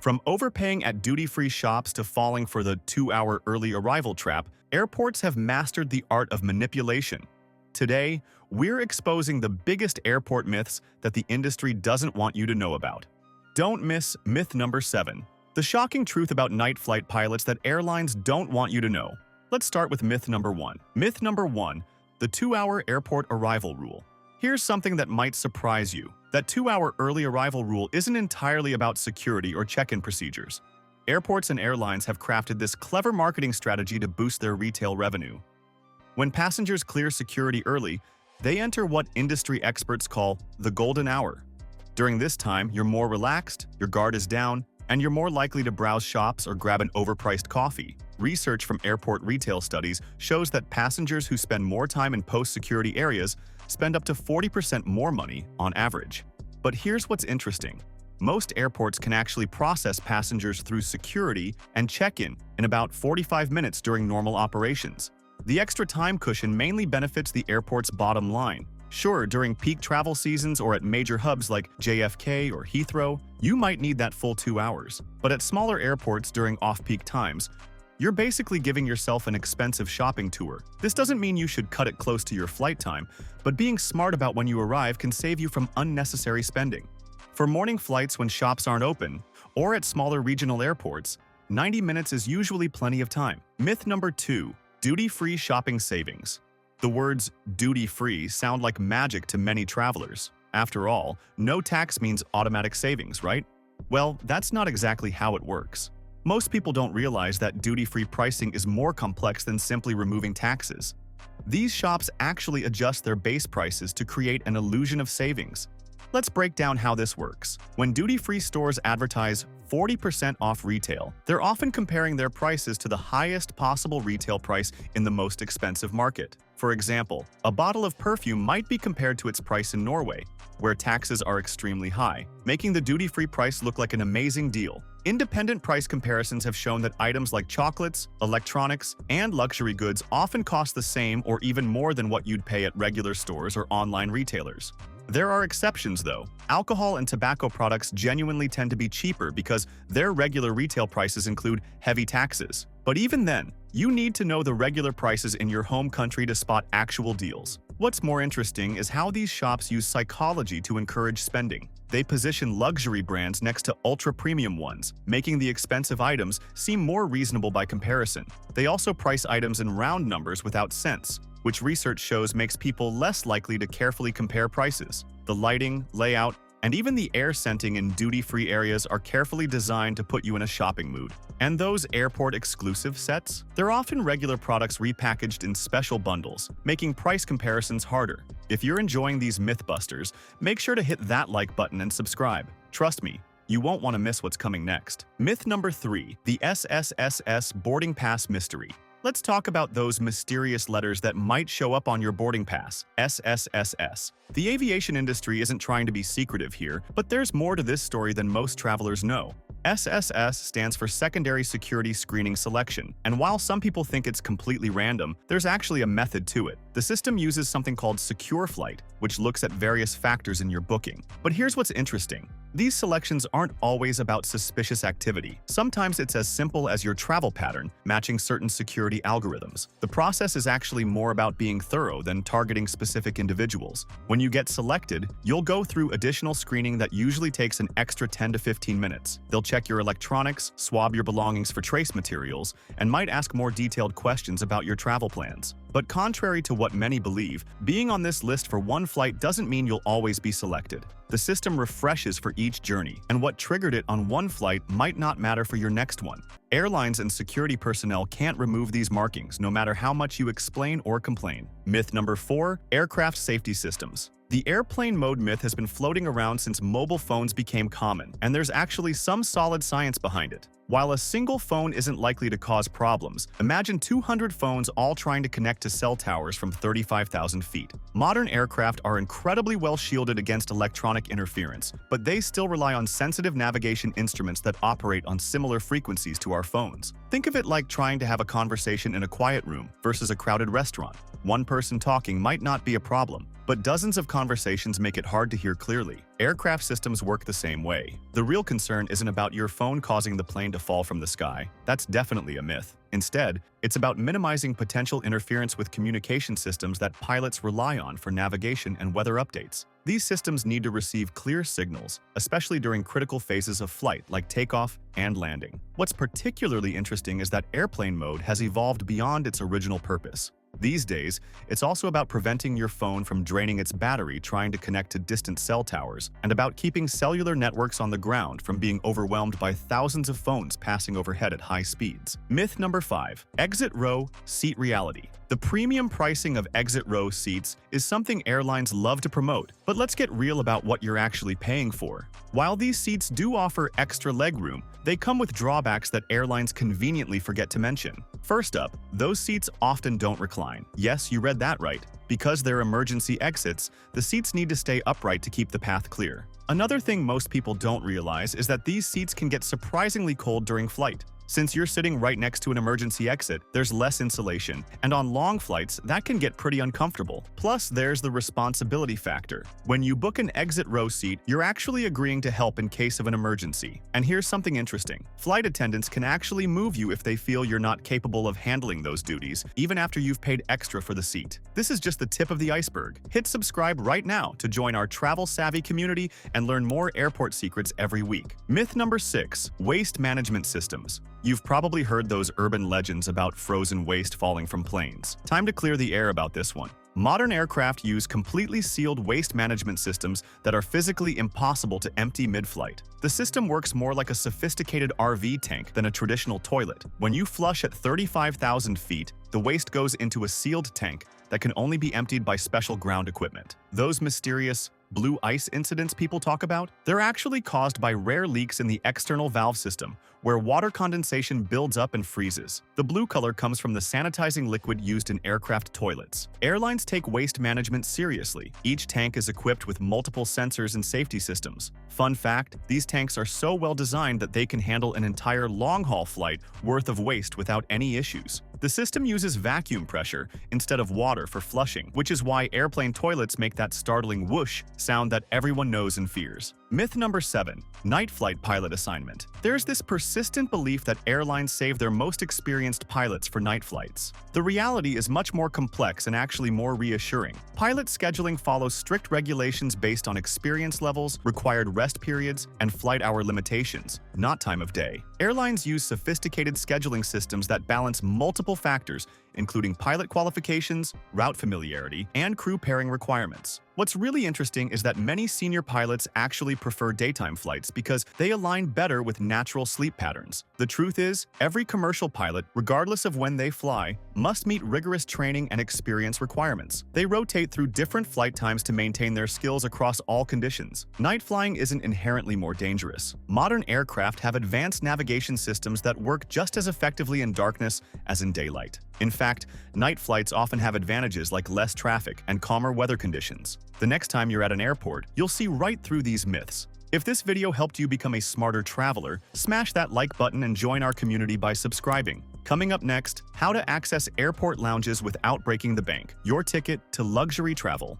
From overpaying at duty-free shops to falling for the 2-hour early arrival trap, airports have mastered the art of manipulation. Today, we're exposing the biggest airport myths that the industry doesn't want you to know about. Don't miss myth number 7. The shocking truth about night flight pilots that airlines don't want you to know. Let's start with myth number 1. Myth number 1, the 2-hour airport arrival rule. Here's something that might surprise you. That 2-hour early arrival rule isn't entirely about security or check-in procedures. Airports and airlines have crafted this clever marketing strategy to boost their retail revenue. When passengers clear security early, they enter what industry experts call the golden hour. During this time, you're more relaxed, your guard is down, and you're more likely to browse shops or grab an overpriced coffee. Research from airport retail studies shows that passengers who spend more time in post-security areas spend up to 40% more money on average. But here's what's interesting. Most airports can actually process passengers through security and check-in in about 45 minutes during normal operations. The extra time cushion mainly benefits the airport's bottom line. Sure, during peak travel seasons or at major hubs like JFK or Heathrow, you might need that full 2 hours. But at smaller airports during off-peak times, you're basically giving yourself an expensive shopping tour. This doesn't mean you should cut it close to your flight time, but being smart about when you arrive can save you from unnecessary spending. For morning flights when shops aren't open, or at smaller regional airports, 90 minutes is usually plenty of time. Myth number 2, duty-free shopping savings. The words duty-free sound like magic to many travelers. After all, no tax means automatic savings, right? Well, that's not exactly how it works. Most people don't realize that duty-free pricing is more complex than simply removing taxes. These shops actually adjust their base prices to create an illusion of savings. Let's break down how this works. When duty-free stores advertise 40% off retail, they're often comparing their prices to the highest possible retail price in the most expensive market. For example, a bottle of perfume might be compared to its price in Norway, where taxes are extremely high, making the duty-free price look like an amazing deal. Independent price comparisons have shown that items like chocolates, electronics, and luxury goods often cost the same or even more than what you'd pay at regular stores or online retailers. There are exceptions, though. Alcohol and tobacco products genuinely tend to be cheaper because their regular retail prices include heavy taxes. But even then, you need to know the regular prices in your home country to spot actual deals. What's more interesting is how these shops use psychology to encourage spending. They position luxury brands next to ultra-premium ones, making the expensive items seem more reasonable by comparison. They also price items in round numbers without cents, which research shows makes people less likely to carefully compare prices. The lighting, layout, and even the air scenting in duty-free areas are carefully designed to put you in a shopping mood. And those airport-exclusive sets? They're often regular products repackaged in special bundles, making price comparisons harder. If you're enjoying these mythbusters, make sure to hit that like button and subscribe. Trust me, you won't want to miss what's coming next. Myth number 3, the SSSS boarding pass mystery. Let's talk about those mysterious letters that might show up on your boarding pass, SSSS. The aviation industry isn't trying to be secretive here, but there's more to this story than most travelers know. SSS stands for Secondary Security Screening Selection, and while some people think it's completely random, there's actually a method to it. The system uses something called Secure Flight, which looks at various factors in your booking. But here's what's interesting. These selections aren't always about suspicious activity. Sometimes it's as simple as your travel pattern matching certain security algorithms. The process is actually more about being thorough than targeting specific individuals. When you get selected, you'll go through additional screening that usually takes an extra 10 to 15 minutes. They'll check your electronics, swab your belongings for trace materials, and might ask more detailed questions about your travel plans. But contrary to what many believe, being on this list for one flight doesn't mean you'll always be selected. The system refreshes for each journey, and what triggered it on one flight might not matter for your next one. Airlines and security personnel can't remove these markings no matter how much you explain or complain. Myth number 4, aircraft safety systems. The airplane mode myth has been floating around since mobile phones became common, and there's actually some solid science behind it. While a single phone isn't likely to cause problems, imagine 200 phones all trying to connect to cell towers from 35,000 feet. Modern aircraft are incredibly well shielded against electronic interference, but they still rely on sensitive navigation instruments that operate on similar frequencies to our phones. Think of it like trying to have a conversation in a quiet room versus a crowded restaurant. One person talking might not be a problem, but dozens of conversations make it hard to hear clearly. Aircraft systems work the same way. The real concern isn't about your phone causing the plane to fall from the sky. That's definitely a myth. Instead, it's about minimizing potential interference with communication systems that pilots rely on for navigation and weather updates. These systems need to receive clear signals, especially during critical phases of flight like takeoff and landing. What's particularly interesting is that airplane mode has evolved beyond its original purpose. These days, it's also about preventing your phone from draining its battery trying to connect to distant cell towers, and about keeping cellular networks on the ground from being overwhelmed by thousands of phones passing overhead at high speeds. Myth number 5. Exit row seat reality. The premium pricing of exit row seats is something airlines love to promote, but let's get real about what you're actually paying for. While these seats do offer extra legroom, they come with drawbacks that airlines conveniently forget to mention. First up, those seats often don't recline. Yes, you read that right. Because they're emergency exits, the seats need to stay upright to keep the path clear. Another thing most people don't realize is that these seats can get surprisingly cold during flight. Since you're sitting right next to an emergency exit, there's less insulation, and on long flights, that can get pretty uncomfortable. Plus, there's the responsibility factor. When you book an exit row seat, you're actually agreeing to help in case of an emergency. And here's something interesting. Flight attendants can actually move you if they feel you're not capable of handling those duties, even after you've paid extra for the seat. This is just the tip of the iceberg. Hit subscribe right now to join our travel-savvy community and learn more airport secrets every week. Myth number 6. Waste management systems. You've probably heard those urban legends about frozen waste falling from planes. Time to clear the air about this one. Modern aircraft use completely sealed waste management systems that are physically impossible to empty mid-flight. The system works more like a sophisticated RV tank than a traditional toilet. When you flush at 35,000 feet, the waste goes into a sealed tank that can only be emptied by special ground equipment. Those mysterious blue ice incidents people talk about, they're actually caused by rare leaks in the external valve system, where water condensation builds up and freezes. The blue color comes from the sanitizing liquid used in aircraft toilets. Airlines take waste management seriously. Each tank is equipped with multiple sensors and safety systems. Fun fact, these tanks are so well designed that they can handle an entire long-haul flight worth of waste without any issues. The system uses vacuum pressure instead of water for flushing, which is why airplane toilets make that startling whoosh sound that everyone knows and fears. Myth number 7. Night flight pilot assignment. There's this persistent belief that airlines save their most experienced pilots for night flights. The reality is much more complex and actually more reassuring. Pilot scheduling follows strict regulations based on experience levels, required rest periods, and flight hour limitations, not time of day. Airlines use sophisticated scheduling systems that balance multiple factors, including pilot qualifications, route familiarity, and crew pairing requirements. What's really interesting is that many senior pilots actually prefer daytime flights because they align better with natural sleep patterns. The truth is, every commercial pilot, regardless of when they fly, must meet rigorous training and experience requirements. They rotate through different flight times to maintain their skills across all conditions. Night flying isn't inherently more dangerous. Modern aircraft have advanced navigation systems that work just as effectively in darkness as in daylight. In fact, night flights often have advantages like less traffic and calmer weather conditions. The next time you're at an airport, you'll see right through these myths. If this video helped you become a smarter traveler, smash that like button and join our community by subscribing. Coming up next, how to access airport lounges without breaking the bank. Your ticket to luxury travel.